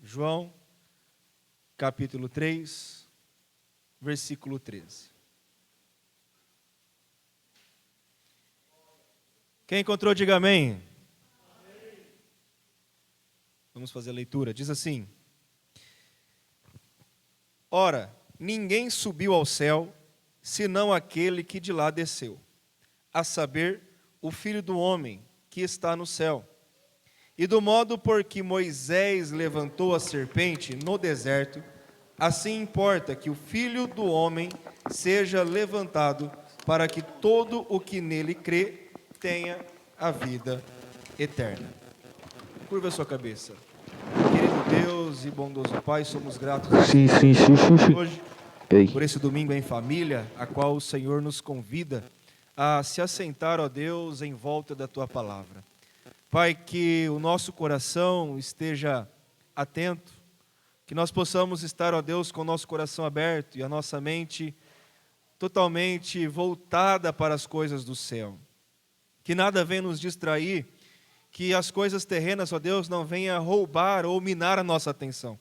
João, capítulo 3, versículo 13. Quem encontrou, diga amém. Vamos fazer a leitura. Diz assim: Ora, ninguém subiu ao céu, senão aquele que de lá desceu, a saber, o Filho do homem que está no céu. E do modo por que Moisés levantou a serpente no deserto, assim importa que o Filho do homem seja levantado, para que todo o que nele crê tenha a vida eterna. Curva a sua cabeça. Querido Deus e bondoso Pai, somos gratos a Sim. hoje Ei. por esse domingo em família, a qual o Senhor nos convida a se assentar, ó Deus, em volta da Tua palavra. Pai, que o nosso coração esteja atento, que nós possamos estar, ó Deus, com o nosso coração aberto e a nossa mente totalmente voltada para as coisas do céu. Que nada venha nos distrair, que as coisas terrenas, ó Deus, não venha roubar ou minar a nossa atenção,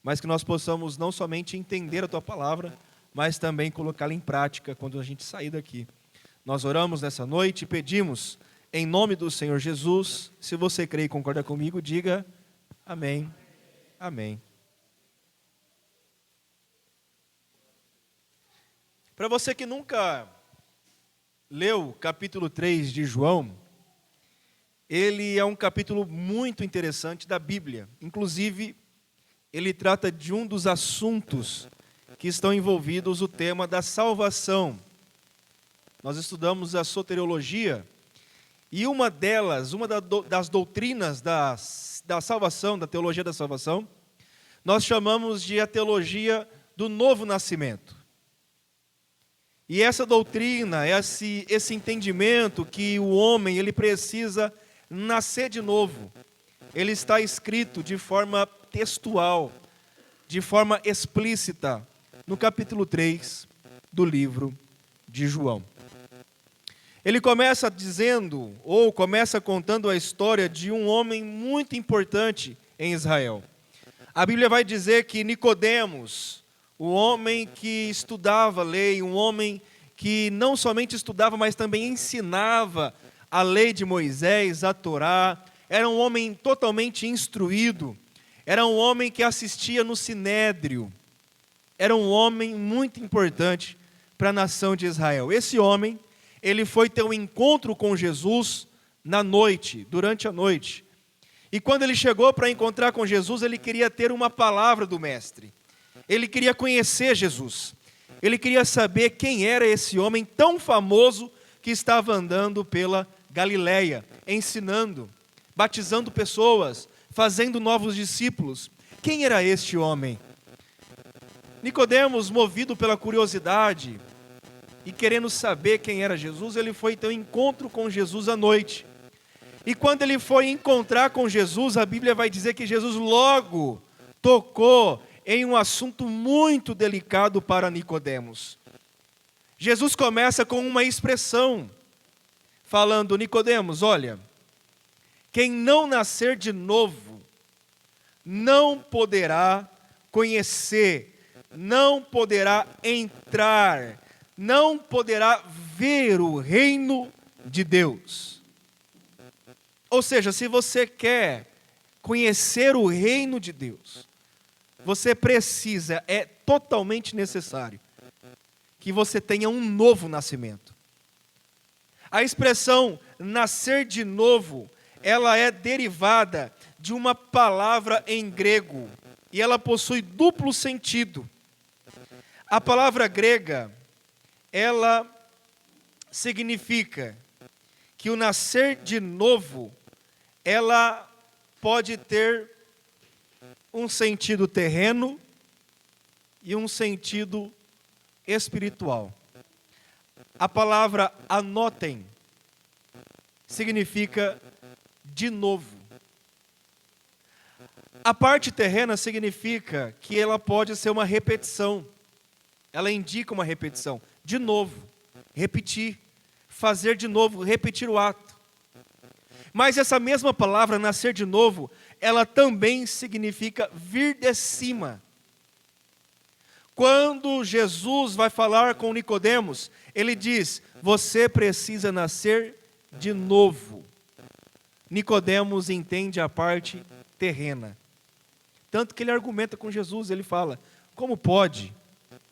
mas que nós possamos não somente entender a Tua palavra, mas também colocá-la em prática quando a gente sair daqui. Nós oramos nessa noite e pedimos, em nome do Senhor Jesus, se você crê e concorda comigo, diga amém, amém. Para você que nunca leu o capítulo 3 de João, ele é um capítulo muito interessante da Bíblia. Inclusive, ele trata de um dos assuntos que estão envolvidos o tema da salvação. Nós estudamos a soteriologia e uma das doutrinas da salvação, da teologia da salvação, nós chamamos de a teologia do novo nascimento. E essa doutrina, esse entendimento que o homem ele precisa nascer de novo, ele está escrito de forma textual, de forma explícita, no capítulo 3 do livro de João. Ele começa dizendo, ou começa contando a história de um homem muito importante em Israel. A Bíblia vai dizer que Nicodemos, o homem que estudava a lei, um homem que não somente estudava, mas também ensinava a lei de Moisés, a Torá, era um homem totalmente instruído, era um homem que assistia no Sinédrio, era um homem muito importante para a nação de Israel. Esse homem, ele foi ter um encontro com Jesus na noite, durante a noite. E quando ele chegou para encontrar com Jesus, ele queria ter uma palavra do Mestre. Ele queria conhecer Jesus. Ele queria saber quem era esse homem tão famoso que estava andando pela Galileia, ensinando, batizando pessoas, fazendo novos discípulos. Quem era este homem? Nicodemos, movido pela curiosidade e querendo saber quem era Jesus, ele foi ter um encontro com Jesus à noite. E quando ele foi encontrar com Jesus, a Bíblia vai dizer que Jesus logo tocou em um assunto muito delicado para Nicodemos. Jesus começa com uma expressão, falando: Nicodemos, olha, quem não nascer de novo, não poderá conhecer, não poderá entrar, não poderá ver o reino de Deus. Ou seja, se você quer conhecer o reino de Deus, você precisa, é totalmente necessário, que você tenha um novo nascimento. A expressão nascer de novo, ela é derivada de uma palavra em grego, e ela possui duplo sentido. A palavra grega, ela significa que o nascer de novo, ela pode ter um sentido terreno e um sentido espiritual. A palavra anotem significa de novo. A parte terrena significa que ela pode ser uma repetição. Ela indica uma repetição. De novo, repetir, fazer de novo, repetir o ato. Mas essa mesma palavra, nascer de novo, ela também significa vir de cima. Quando Jesus vai falar com Nicodemos, ele diz: você precisa nascer de novo. Nicodemos entende a parte terrena. Tanto que ele argumenta com Jesus, ele fala: como pode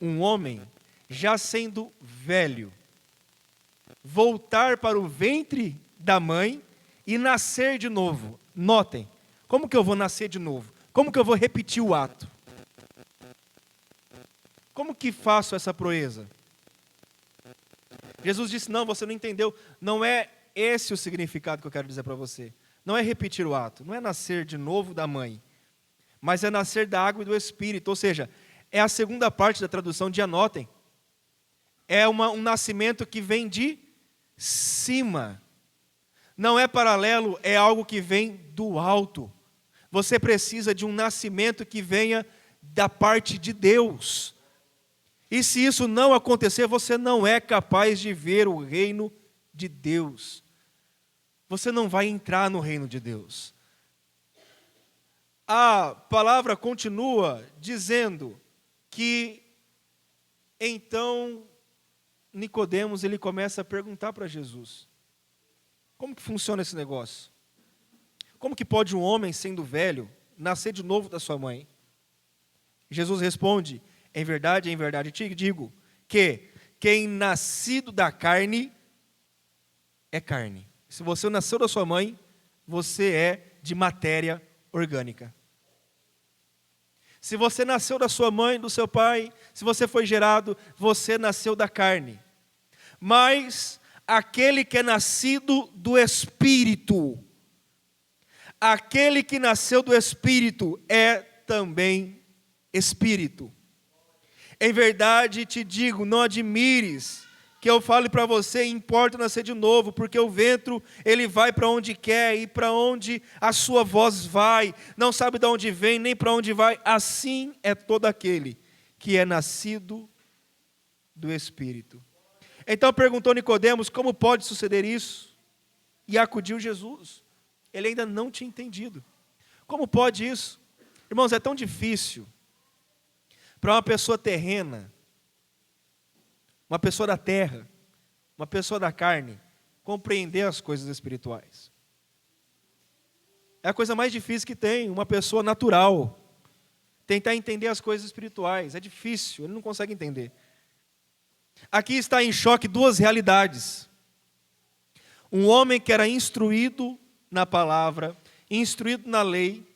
um homem, já sendo velho, voltar para o ventre da mãe e nascer de novo? Notem, como que eu vou nascer de novo? Como que eu vou repetir o ato? Como que faço essa proeza? Jesus disse: não, você não entendeu. Não é esse o significado que eu quero dizer para você. Não é repetir o ato, não é nascer de novo da mãe, mas é nascer da água e do Espírito. Ou seja, é a segunda parte da tradução de anotem. É um nascimento que vem de cima. Não é paralelo, é algo que vem do alto. Você precisa de um nascimento que venha da parte de Deus. E se isso não acontecer, você não é capaz de ver o reino de Deus. Você não vai entrar no reino de Deus. A palavra continua dizendo que então Nicodemos ele começa a perguntar para Jesus: como que funciona esse negócio? Como que pode um homem, sendo velho, nascer de novo da sua mãe? Jesus responde: em verdade te digo, que quem nascido da carne é carne. Se você nasceu da sua mãe, você é de matéria orgânica. Se você nasceu da sua mãe, do seu pai, se você foi gerado, você nasceu da carne. Mas aquele que é nascido do Espírito, aquele que nasceu do Espírito é também Espírito. Em verdade te digo, não admires que eu fale para você, importa nascer de novo, porque o vento, ele vai para onde quer e para onde a sua voz vai, não sabe de onde vem, nem para onde vai. Assim é todo aquele que é nascido do Espírito. Então perguntou Nicodemos: como pode suceder isso? E acudiu Jesus. Ele ainda não tinha entendido. Como pode isso? Irmãos, é tão difícil para uma pessoa terrena, uma pessoa da terra, uma pessoa da carne, compreender as coisas espirituais. É a coisa mais difícil que tem, uma pessoa natural tentar entender as coisas espirituais. É difícil, ele não consegue entender. Aqui está em choque duas realidades. Um homem que era instruído na palavra, instruído na lei,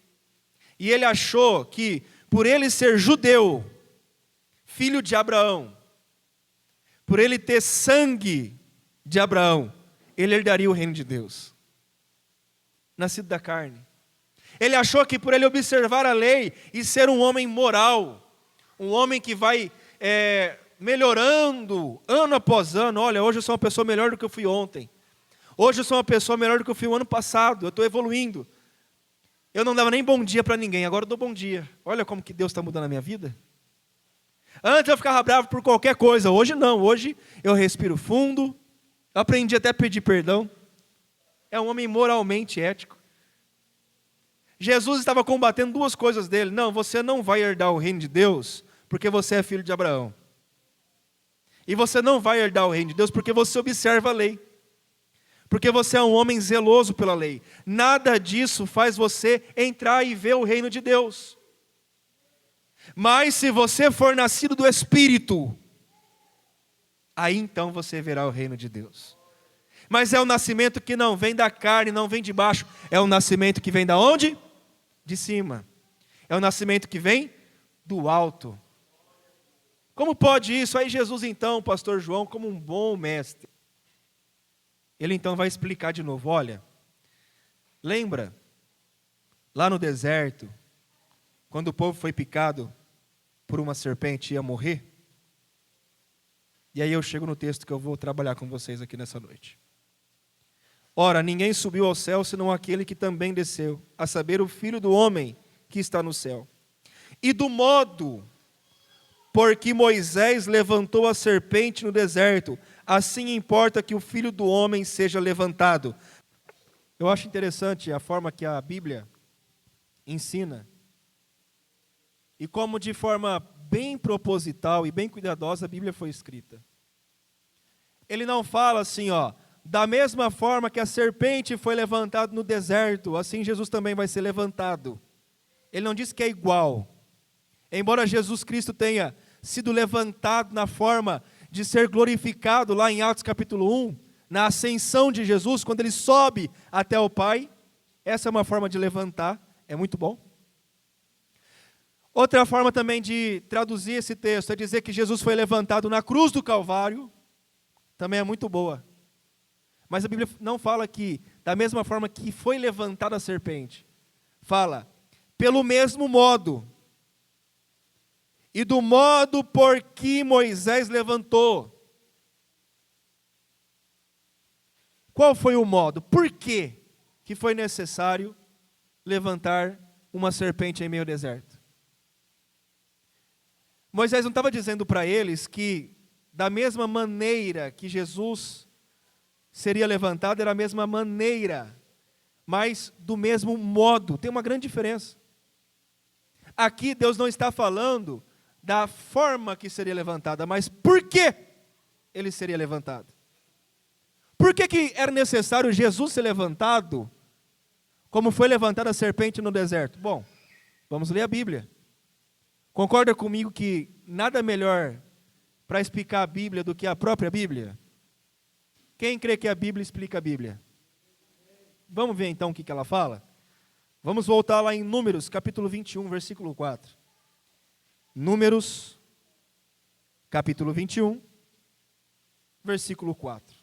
e ele achou que, por ele ser judeu, filho de Abraão, por ele ter sangue de Abraão, ele herdaria o reino de Deus. Nascido da carne. Ele achou que por ele observar a lei e ser um homem moral, um homem que vai melhorando ano após ano. Olha, hoje eu sou uma pessoa melhor do que eu fui ontem. Hoje eu sou uma pessoa melhor do que eu fui o ano passado. Eu estou evoluindo. Eu não dava nem bom dia para ninguém, agora eu dou bom dia. Olha como que Deus está mudando a minha vida. Antes eu ficava bravo por qualquer coisa, hoje não. Hoje eu respiro fundo, eu aprendi até a pedir perdão. É um homem moralmente ético. Jesus estava combatendo duas coisas dele. Não, você não vai herdar o reino de Deus porque você é filho de Abraão. E você não vai herdar o reino de Deus porque você observa a lei. Porque você é um homem zeloso pela lei. Nada disso faz você entrar e ver o reino de Deus. Mas se você for nascido do Espírito, aí então você verá o reino de Deus. Mas é o nascimento que não vem da carne, não vem de baixo. É o nascimento que vem da onde? De cima. É o nascimento que vem do alto. Como pode isso? Aí Jesus então, o pastor João, como um bom mestre, ele então vai explicar de novo. Olha, lembra, lá no deserto, quando o povo foi picado por uma serpente e ia morrer? E aí eu chego no texto que eu vou trabalhar com vocês aqui nessa noite. Ora, ninguém subiu ao céu senão aquele que também desceu, a saber, o Filho do homem que está no céu. E do modo por que Moisés levantou a serpente no deserto, assim importa que o Filho do homem seja levantado, Eu acho interessante a forma que a Bíblia ensina e como de forma bem proposital e bem cuidadosa a Bíblia foi escrita. Ele não fala assim, da mesma forma que a serpente foi levantada no deserto, assim Jesus também vai ser levantado. Ele não diz que é igual. Embora Jesus Cristo tenha sido levantado na forma de ser glorificado lá em Atos capítulo 1, na ascensão de Jesus, quando ele sobe até o Pai, essa é uma forma de levantar, é muito bom. Outra forma também de traduzir esse texto é dizer que Jesus foi levantado na cruz do Calvário, também é muito boa. Mas a Bíblia não fala que, da mesma forma que foi levantada a serpente, fala, pelo mesmo modo, e do modo por que Moisés levantou. Qual foi o modo? Por que foi necessário levantar uma serpente em meio ao deserto? Moisés não estava dizendo para eles que, da mesma maneira que Jesus seria levantado, era a mesma maneira, mas do mesmo modo. Tem uma grande diferença. Aqui Deus não está falando da forma que seria levantada, mas por que ele seria levantado. Por que era necessário Jesus ser levantado, como foi levantada a serpente no deserto? Bom, vamos ler a Bíblia. Concorda comigo que nada melhor para explicar a Bíblia do que a própria Bíblia? Quem crê que a Bíblia explica a Bíblia? Vamos ver então o que ela fala? Vamos voltar lá em Números, capítulo 21, versículo 4. Números, capítulo 21, versículo 4.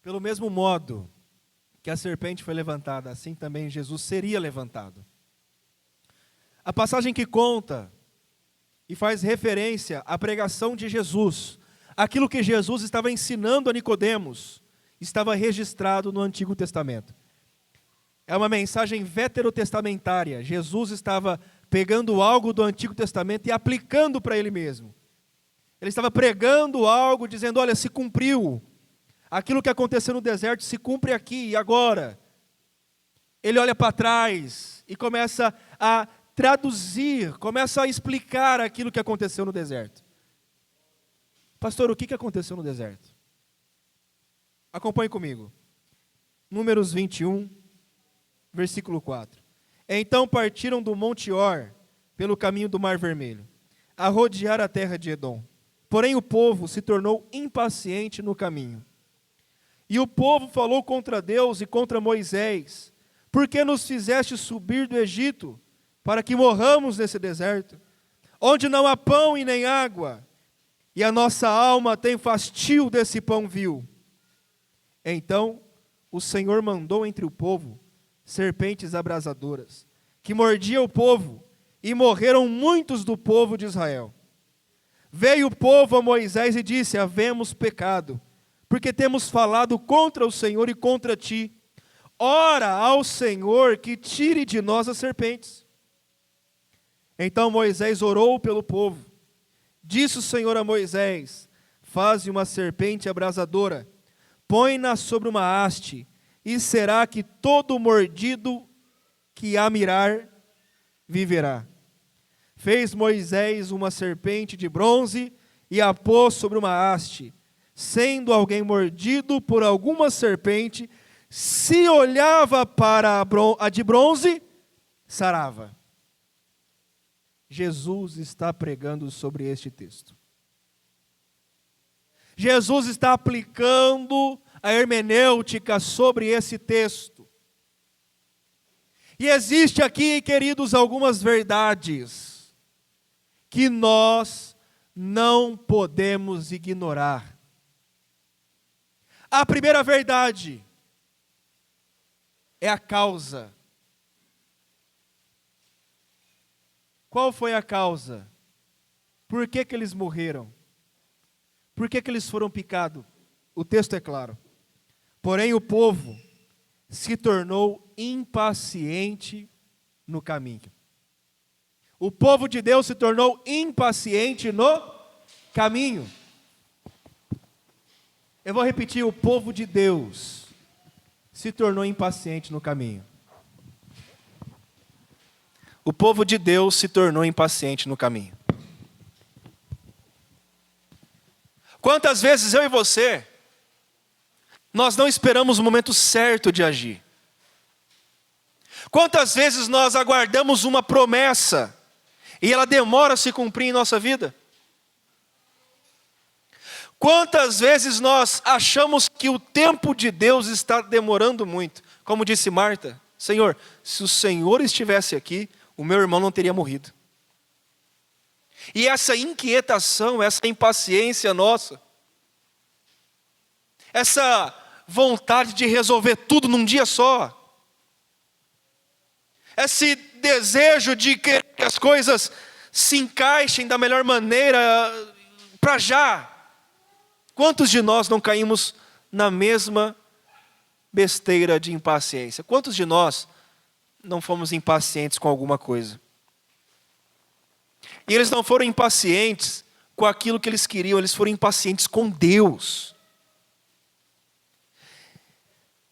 Pelo mesmo modo que a serpente foi levantada, assim também Jesus seria levantado. A passagem que conta e faz referência à pregação de Jesus, aquilo que Jesus estava ensinando a Nicodemos, estava registrado no Antigo Testamento. É uma mensagem veterotestamentária. Jesus estava pegando algo do Antigo Testamento e aplicando para ele mesmo. Ele estava pregando algo, dizendo, olha, se cumpriu. Aquilo que aconteceu no deserto se cumpre aqui e agora. Ele olha para trás e começa a traduzir, começa a explicar aquilo que aconteceu no deserto. Pastor, o que aconteceu no deserto? Acompanhe comigo. Números 21, versículo 4. Então partiram do Monte Or, pelo caminho do Mar Vermelho, a rodear a terra de Edom. Porém o povo se tornou impaciente no caminho. E o povo falou contra Deus e contra Moisés: por que nos fizeste subir do Egito, para que morramos nesse deserto, onde não há pão e nem água, e a nossa alma tem fastio desse pão vil? Então o Senhor mandou entre o povo serpentes abrasadoras, que mordiam o povo, e morreram muitos do povo de Israel. Veio o povo a Moisés e disse: havemos pecado, porque temos falado contra o Senhor e contra ti. Ora ao Senhor que tire de nós as serpentes. Então Moisés orou pelo povo. Disse o Senhor a Moisés: faze uma serpente abrasadora, põe-na sobre uma haste, e será que todo mordido que a mirar viverá. Fez Moisés uma serpente de bronze e a pôs sobre uma haste. Sendo alguém mordido por alguma serpente, se olhava para a de bronze, sarava. Jesus está pregando sobre este texto. Jesus está aplicando a hermenêutica sobre esse texto. E existe aqui, queridos, algumas verdades que nós não podemos ignorar. A primeira verdade é a causa. Qual foi a causa? Por que eles morreram? Por que eles foram picados? O texto é claro. Porém o povo se tornou impaciente no caminho. O povo de Deus se tornou impaciente no caminho. Eu vou repetir, o povo de Deus se tornou impaciente no caminho. O povo de Deus se tornou impaciente no caminho. Quantas vezes eu e você, nós não esperamos o momento certo de agir? Quantas vezes nós aguardamos uma promessa e ela demora a se cumprir em nossa vida? Quantas vezes nós achamos que o tempo de Deus está demorando muito? Como disse Marta, Senhor, se o Senhor estivesse aqui, o meu irmão não teria morrido. E essa inquietação, essa impaciência nossa, essa vontade de resolver tudo num dia só, esse desejo de que as coisas se encaixem da melhor maneira para já. Quantos de nós não caímos na mesma besteira de impaciência? Quantos de nós não fomos impacientes com alguma coisa? E eles não foram impacientes com aquilo que eles queriam, eles foram impacientes com Deus.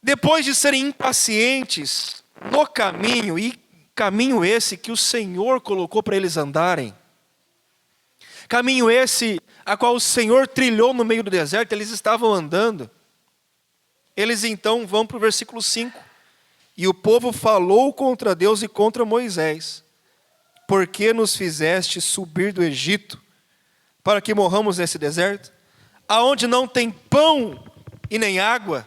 Depois de serem impacientes no caminho, e caminho esse que o Senhor colocou para eles andarem, caminho esse a qual o Senhor trilhou no meio do deserto, eles estavam andando. Eles então vão para o versículo 5. E o povo falou contra Deus e contra Moisés: por que nos fizeste subir do Egito, para que morramos nesse deserto, aonde não tem pão e nem água?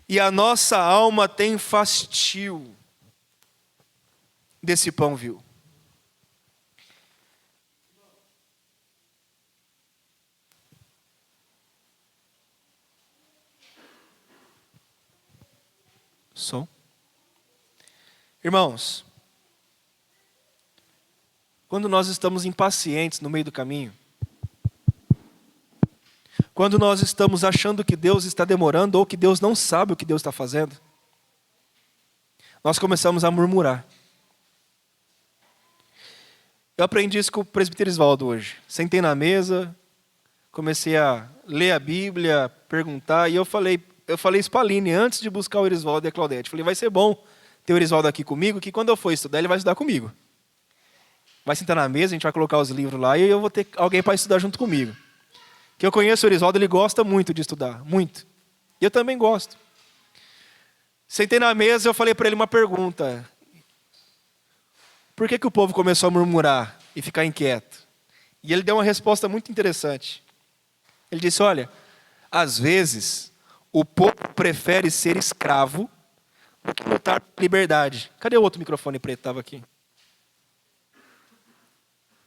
E a nossa alma tem fastio desse pão vil. Som. Irmãos, quando nós estamos impacientes no meio do caminho, quando nós estamos achando que Deus está demorando ou que Deus não sabe o que Deus está fazendo, nós começamos a murmurar. Eu aprendi isso com o presbítero Isvaldo hoje. Sentei na mesa, comecei a ler a Bíblia, perguntar, e eu falei isso para a Aline antes de buscar o Erisvaldo e a Claudete. Falei, vai ser bom ter o Erisvaldo aqui comigo, que quando eu for estudar, ele vai estudar comigo. Vai sentar na mesa, a gente vai colocar os livros lá, e eu vou ter alguém para estudar junto comigo. Que eu conheço o Erisvaldo, ele gosta muito de estudar, muito. E eu também gosto. Sentei na mesa e eu falei para ele uma pergunta. Por que o povo começou a murmurar e ficar inquieto? E ele deu uma resposta muito interessante. Ele disse, olha, às vezes o povo prefere ser escravo do que lutar por liberdade. Cadê o outro microfone preto que estava aqui?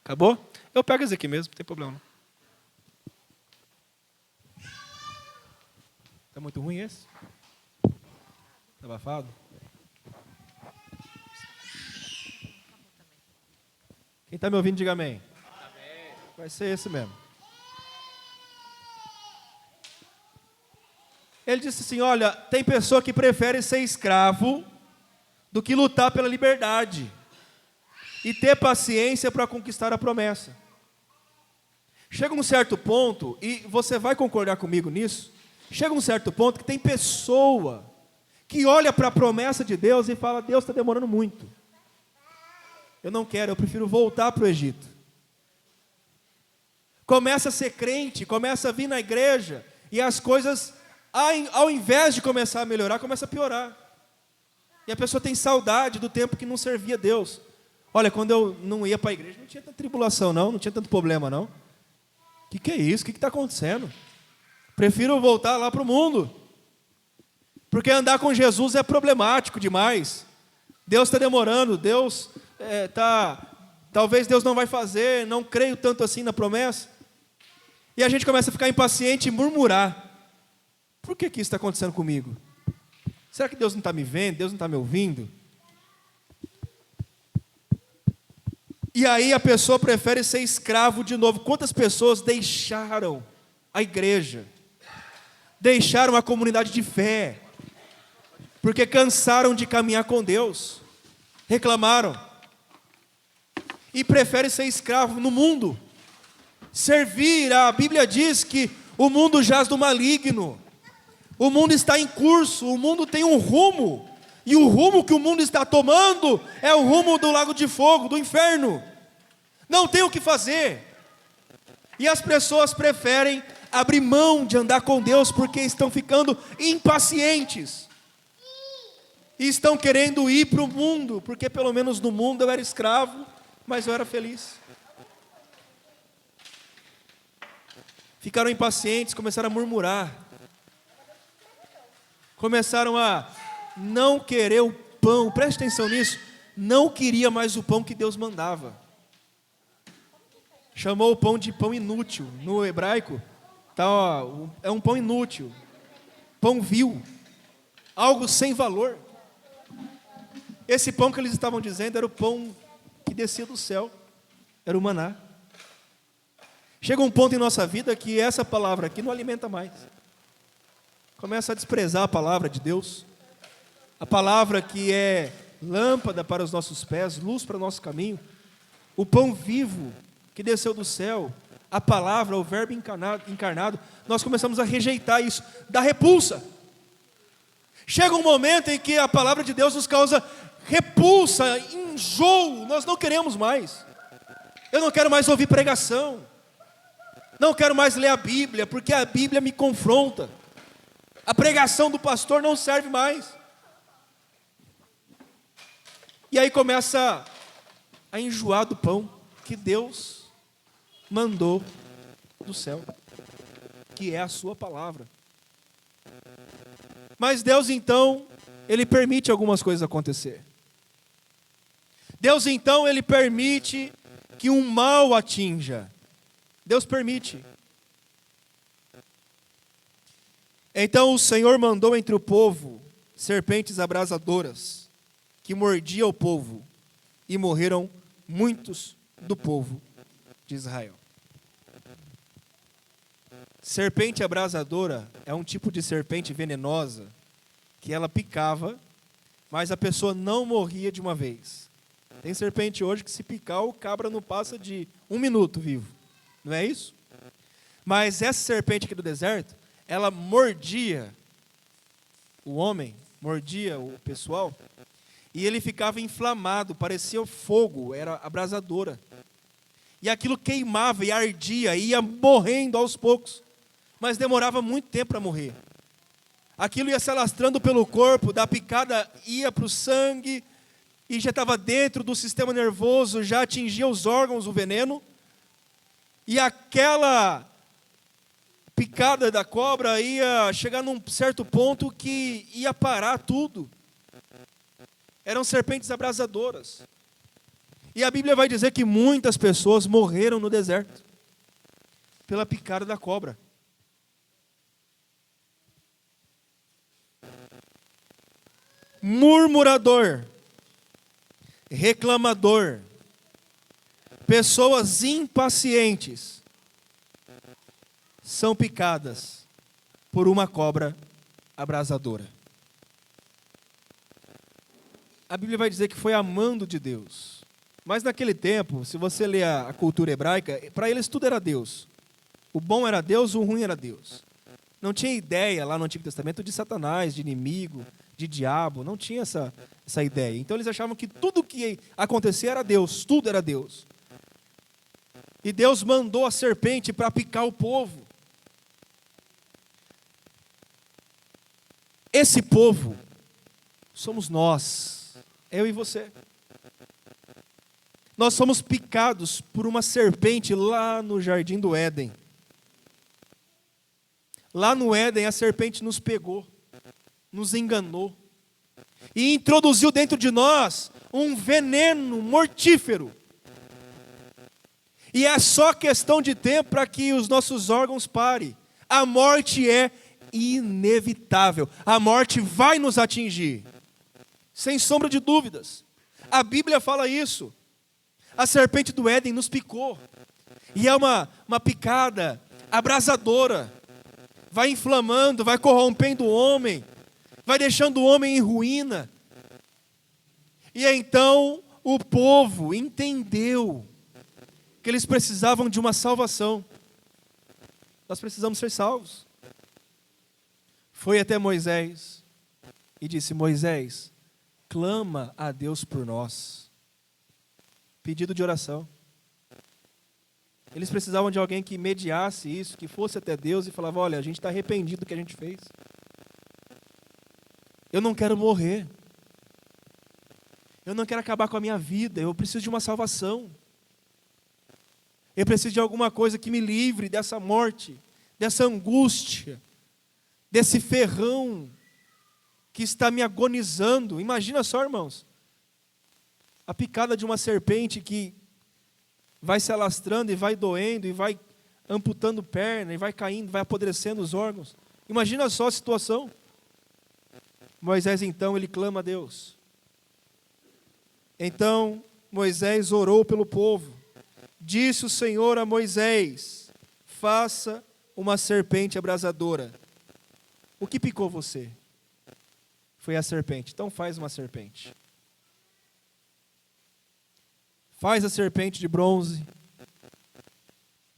Acabou? Eu pego esse aqui mesmo, não tem problema não. Está muito ruim esse? Está abafado? Quem está me ouvindo, diga amém. Amém. Vai ser esse mesmo. Ele disse assim, olha, tem pessoa que prefere ser escravo do que lutar pela liberdade e ter paciência para conquistar a promessa. Chega um certo ponto, e você vai concordar comigo nisso, chega um certo ponto que tem pessoa que olha para a promessa de Deus e fala, Deus está demorando muito. Eu não quero, eu prefiro voltar para o Egito. Começa a ser crente, começa a vir na igreja, e as coisas, ao invés de começar a melhorar, começa a piorar. E a pessoa tem saudade do tempo que não servia a Deus. Olha, quando eu não ia para a igreja, não tinha tanta tribulação não tinha tanto problema não. O que é isso? O que está acontecendo? Prefiro voltar lá para o mundo. Porque andar com Jesus é problemático demais. Deus está demorando, talvez Deus não vai fazer, não creio tanto assim na promessa. E a gente começa a ficar impaciente e murmurar. Por que isso está acontecendo comigo? Será que Deus não está me vendo? Deus não está me ouvindo? E aí a pessoa prefere ser escravo de novo. Quantas pessoas deixaram a igreja? Deixaram a comunidade de fé? Porque cansaram de caminhar com Deus. Reclamaram. e prefere ser escravo no mundo. Servir, a Bíblia diz que o mundo jaz do maligno. O mundo está em curso, o mundo tem um rumo. E o rumo que o mundo está tomando é o rumo do lago de fogo, do inferno. Não tem o que fazer. E as pessoas preferem abrir mão de andar com Deus porque estão ficando impacientes. E estão querendo ir para o mundo, porque pelo menos no mundo eu era escravo, mas eu era feliz. Ficaram impacientes, começaram a murmurar. Começaram a não querer o pão, preste atenção nisso, não queria mais o pão que Deus mandava. Chamou o pão de pão inútil. No hebraico, é um pão inútil, pão vil, algo sem valor. Esse pão que eles estavam dizendo era o pão que descia do céu, era o maná. Chega um ponto em nossa vida que essa palavra aqui não alimenta mais. Começa a desprezar a palavra de Deus, a palavra que é lâmpada para os nossos pés, luz para o nosso caminho, o pão vivo que desceu do céu, a palavra, o verbo encarnado, nós começamos a rejeitar isso, dá repulsa. Chega um momento em que a palavra de Deus nos causa repulsa, enjoo, nós não queremos mais. Eu não quero mais ouvir pregação, não quero mais ler a Bíblia, porque a Bíblia me confronta. A pregação do pastor não serve mais. E aí começa a enjoar do pão que Deus mandou do céu, que é a sua palavra. Mas Deus então, Ele permite algumas coisas acontecer. Deus então, Ele permite que um mal atinja. Deus permite. Então o Senhor mandou entre o povo serpentes abrasadoras, que mordia o povo, e morreram muitos do povo de Israel. Serpente abrasadora é um tipo de serpente venenosa, que ela picava, mas a pessoa não morria de uma vez. Tem serpente hoje que se picar, o cabra não passa de 1 minuto vivo. Não é isso? Mas essa serpente aqui do deserto, ela mordia o homem, mordia o pessoal, e ele ficava inflamado, parecia fogo, era abrasadora. E aquilo queimava e ardia, e ia morrendo aos poucos, mas demorava muito tempo para morrer. Aquilo ia se alastrando pelo corpo, da picada ia para o sangue, e já estava dentro do sistema nervoso, já atingia os órgãos o veneno, e aquela picada da cobra ia chegar num certo ponto que ia parar tudo. Eram serpentes abrasadoras. E a Bíblia vai dizer que muitas pessoas morreram no deserto pela picada da cobra. Murmurador, reclamador, pessoas impacientes são picadas por uma cobra abrasadora. A Bíblia vai dizer que foi amando de Deus. Mas naquele tempo, se você ler a cultura hebraica, para eles tudo era Deus. O bom era Deus, o ruim era Deus. Não tinha ideia lá no Antigo Testamento de Satanás, de inimigo, de diabo. Não tinha essa ideia. Então eles achavam que tudo que acontecia era Deus, tudo era Deus. E Deus mandou a serpente para picar o povo. Esse povo somos nós, eu e você. Nós somos picados por uma serpente lá no jardim do Éden. Lá no Éden a serpente nos pegou, nos enganou e introduziu dentro de nós um veneno mortífero. E é só questão de tempo para que os nossos órgãos parem. A morte é inevitável. A morte vai nos atingir, sem sombra de dúvidas. A Bíblia fala isso. A serpente do Éden nos picou. E é uma picada abrasadora. Vai inflamando, vai corrompendo o homem, vai deixando o homem em ruína. E então o povo entendeu que eles precisavam de uma salvação. Nós precisamos ser salvos. Foi até Moisés e disse: Moisés, clama a Deus por nós. Pedido de oração. Eles precisavam de alguém que mediasse isso, que fosse até Deus e falava: olha, a gente está arrependido do que a gente fez. Eu não quero morrer. Eu não quero acabar com a minha vida. Eu preciso de uma salvação. Eu preciso de alguma coisa que me livre dessa morte, dessa angústia, desse ferrão que está me agonizando. Imagina só, irmãos, a picada de uma serpente que vai se alastrando e vai doendo e vai amputando perna e vai caindo, vai apodrecendo os órgãos. Imagina só a situação. Moisés então, ele clama a Deus. Então Moisés orou pelo povo. Disse o Senhor a Moisés: faça uma serpente abrasadora. O que picou você? Foi a serpente. Então faz uma serpente. Faz a serpente de bronze.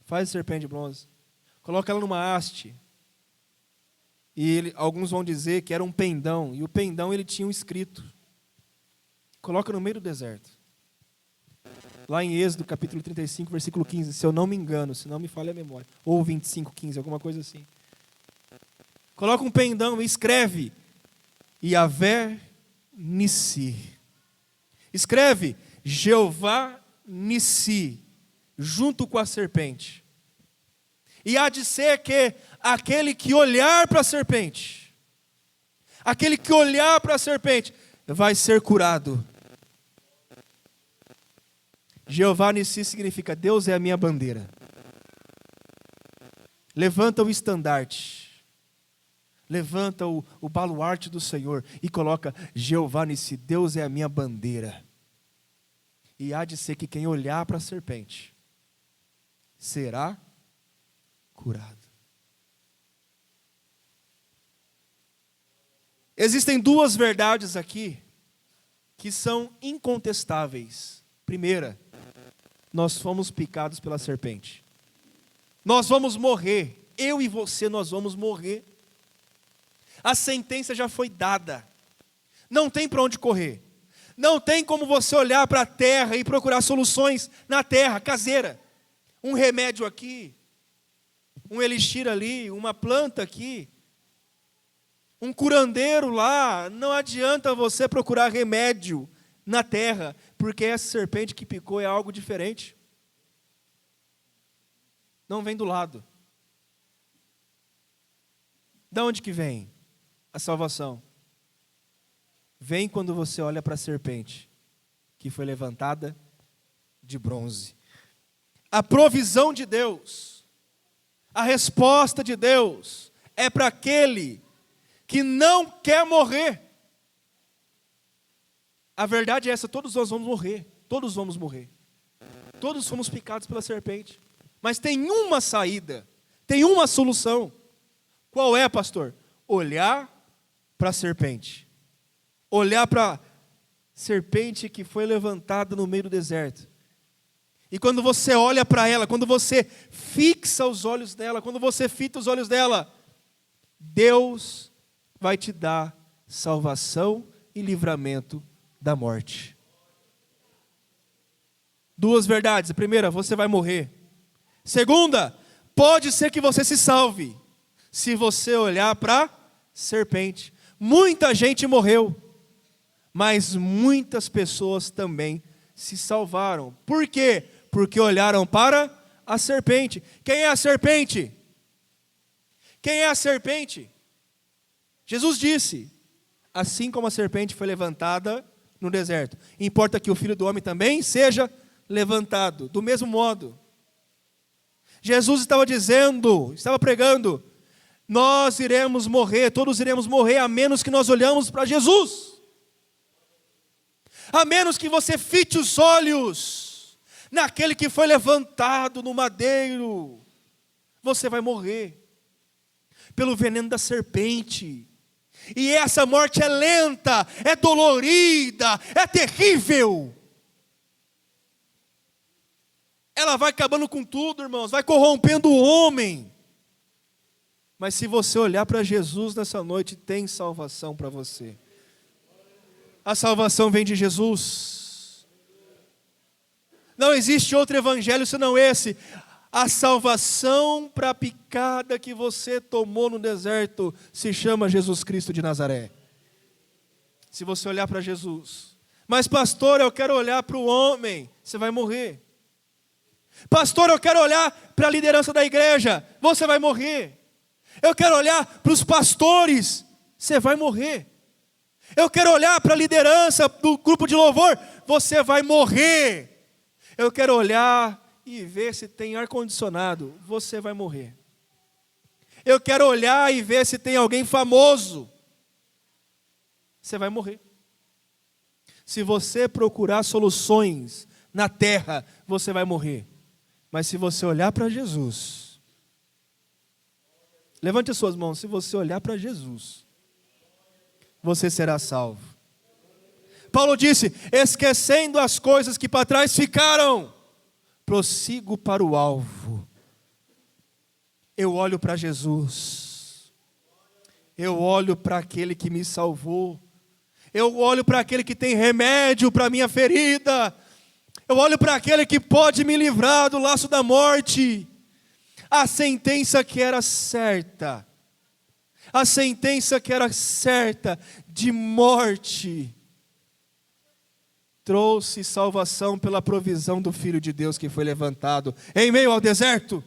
Faz a serpente de bronze. Coloca ela numa haste. E alguns vão dizer que era um pendão. E o pendão ele tinha um escrito. Coloca no meio do deserto. Lá em Êxodo, capítulo 35, versículo 15, se eu não me engano, se não me falha a memória. Ou 25, 15, alguma coisa assim. Coloca um pendão e escreve: Yahvé Nissi. Escreve Jeová Nissi, junto com a serpente. E há de ser que aquele que olhar para a serpente, vai ser curado. Jeová Nissi significa: Deus é a minha bandeira. Levanta o estandarte. Levanta o baluarte do Senhor e coloca: Jeová Nissi, Deus é a minha bandeira. E há de ser que quem olhar para a serpente será curado. Existem duas verdades aqui que são incontestáveis. Primeira, nós fomos picados pela serpente. Nós vamos morrer. Eu e você, nós vamos morrer. A sentença já foi dada. Não tem para onde correr. Não tem como você olhar para a terra e procurar soluções na terra, caseira. Um remédio aqui, um elixir ali, uma planta aqui, um curandeiro lá. Não adianta você procurar remédio na terra, porque essa serpente que picou é algo diferente. Não vem do lado. Da onde que vem a salvação? Vem quando você olha para a serpente, que foi levantada de bronze. A provisão de Deus, a resposta de Deus, é para aquele que não quer morrer. A verdade é essa: todos nós vamos morrer. Todos vamos morrer. Todos fomos picados pela serpente. Mas tem uma saída, tem uma solução. Qual é, pastor? Olhar para a serpente. Olhar para a serpente que foi levantada no meio do deserto. E quando você olha para ela, quando você fixa os olhos dela, quando você fita os olhos dela, Deus vai te dar salvação e livramento da morte. Duas verdades. A primeira, você vai morrer. Segunda, pode ser que você se salve se você olhar para a serpente. Muita gente morreu, mas muitas pessoas também se salvaram. Por quê? Porque olharam para a serpente. Quem é a serpente? Quem é a serpente? Jesus disse: assim como a serpente foi levantada no deserto, importa que o Filho do Homem também seja levantado. Do mesmo modo, Jesus estava dizendo, estava pregando: nós iremos morrer, todos iremos morrer, a menos que nós olhamos para Jesus. A menos que você fite os olhos naquele que foi levantado no madeiro, você vai morrer pelo veneno da serpente. E essa morte é lenta, é dolorida, é terrível. ela vai acabando com tudo, irmãos, vai corrompendo o homem. Mas se você olhar para Jesus nessa noite, tem salvação para você. A salvação vem de Jesus. Não existe outro evangelho senão esse. A salvação para a picada que você tomou no deserto se chama Jesus Cristo de Nazaré. Se você olhar para Jesus. Mas pastor, eu quero olhar para o homem. Você vai morrer. Pastor, eu quero olhar para a liderança da igreja. Você vai morrer. Eu quero olhar para os pastores. Você vai morrer. Eu quero olhar para a liderança do grupo de louvor. Você vai morrer. Eu quero olhar e ver se tem ar-condicionado. Você vai morrer. Eu quero olhar e ver se tem alguém famoso. Você vai morrer. Se você procurar soluções na terra, você vai morrer. Mas se você olhar para Jesus, levante as suas mãos, se você olhar para Jesus, você será salvo. Paulo disse, esquecendo as coisas que para trás ficaram, prossigo para o alvo. Eu olho para Jesus. Eu olho para aquele que me salvou. Eu olho para aquele que tem remédio para a minha ferida. Eu olho para aquele que pode me livrar do laço da morte. A sentença que era certa. A sentença que era certa de morte. Trouxe salvação pela provisão do Filho de Deus que foi levantado em meio ao deserto.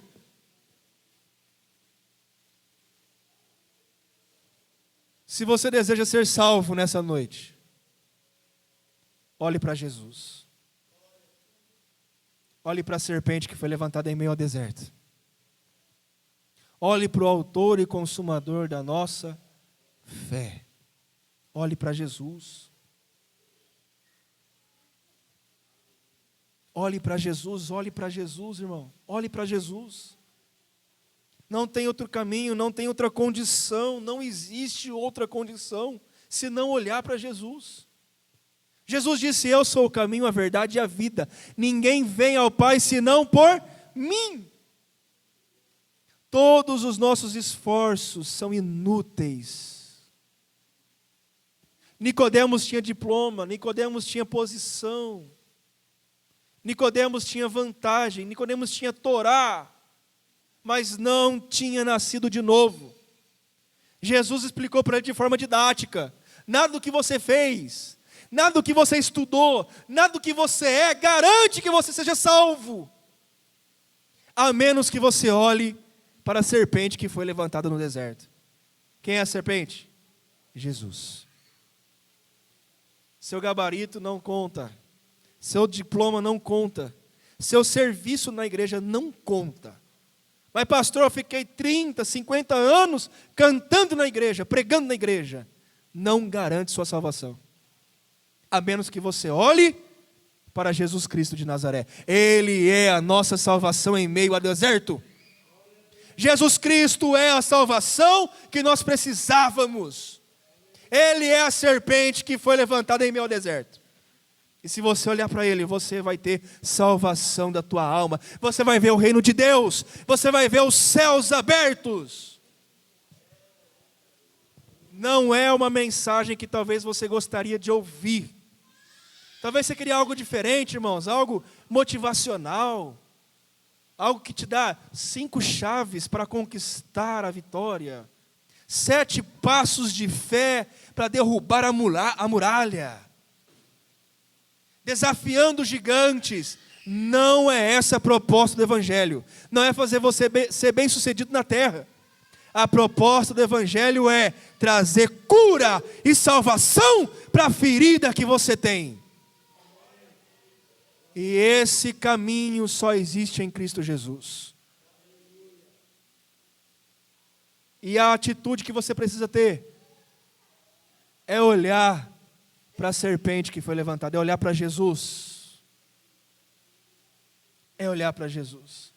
Se você deseja ser salvo nessa noite, olhe para Jesus. Olhe para a serpente que foi levantada em meio ao deserto. Olhe para o autor e consumador da nossa fé. Olhe para Jesus. Olhe para Jesus, irmão. Olhe para Jesus. Não tem outro caminho, não tem outra condição, não existe outra condição, se não olhar para Jesus. Jesus disse, eu sou o caminho, a verdade e a vida. Ninguém vem ao Pai senão por mim. Todos os nossos esforços são inúteis. Nicodemos tinha diploma, Nicodemos tinha posição, Nicodemos tinha vantagem, Nicodemos tinha Torá, mas não tinha nascido de novo. Jesus explicou para ele de forma didática, nada do que você fez, nada do que você estudou, nada do que você é, garante que você seja salvo, a menos que você olhe para a serpente que foi levantada no deserto. Quem é a serpente? Jesus. Seu gabarito não conta, seu diploma não conta, seu serviço na igreja não conta. Mas pastor, eu fiquei 30, 50 anos cantando na igreja, pregando na igreja. Não garante sua salvação. A menos que você olhe para Jesus Cristo de Nazaré. Ele é a nossa salvação em meio ao deserto. Jesus Cristo é a salvação que nós precisávamos. Ele é a serpente que foi levantada em meio ao deserto. E se você olhar para Ele, você vai ter salvação da tua alma. Você vai ver o reino de Deus. Você vai ver os céus abertos. Não é uma mensagem que talvez você gostaria de ouvir. Talvez você queria algo diferente, irmãos. Algo motivacional. Algo que te dá 5 chaves para conquistar a vitória. 7 passos de fé para derrubar a muralha. Desafiando gigantes. Não é essa a proposta do Evangelho. Não é fazer você ser bem sucedido na terra. A proposta do Evangelho é trazer cura e salvação para a ferida que você tem. E esse caminho só existe em Cristo Jesus. E a atitude que você precisa ter é olhar para a serpente que foi levantada, é olhar para Jesus. É olhar para Jesus.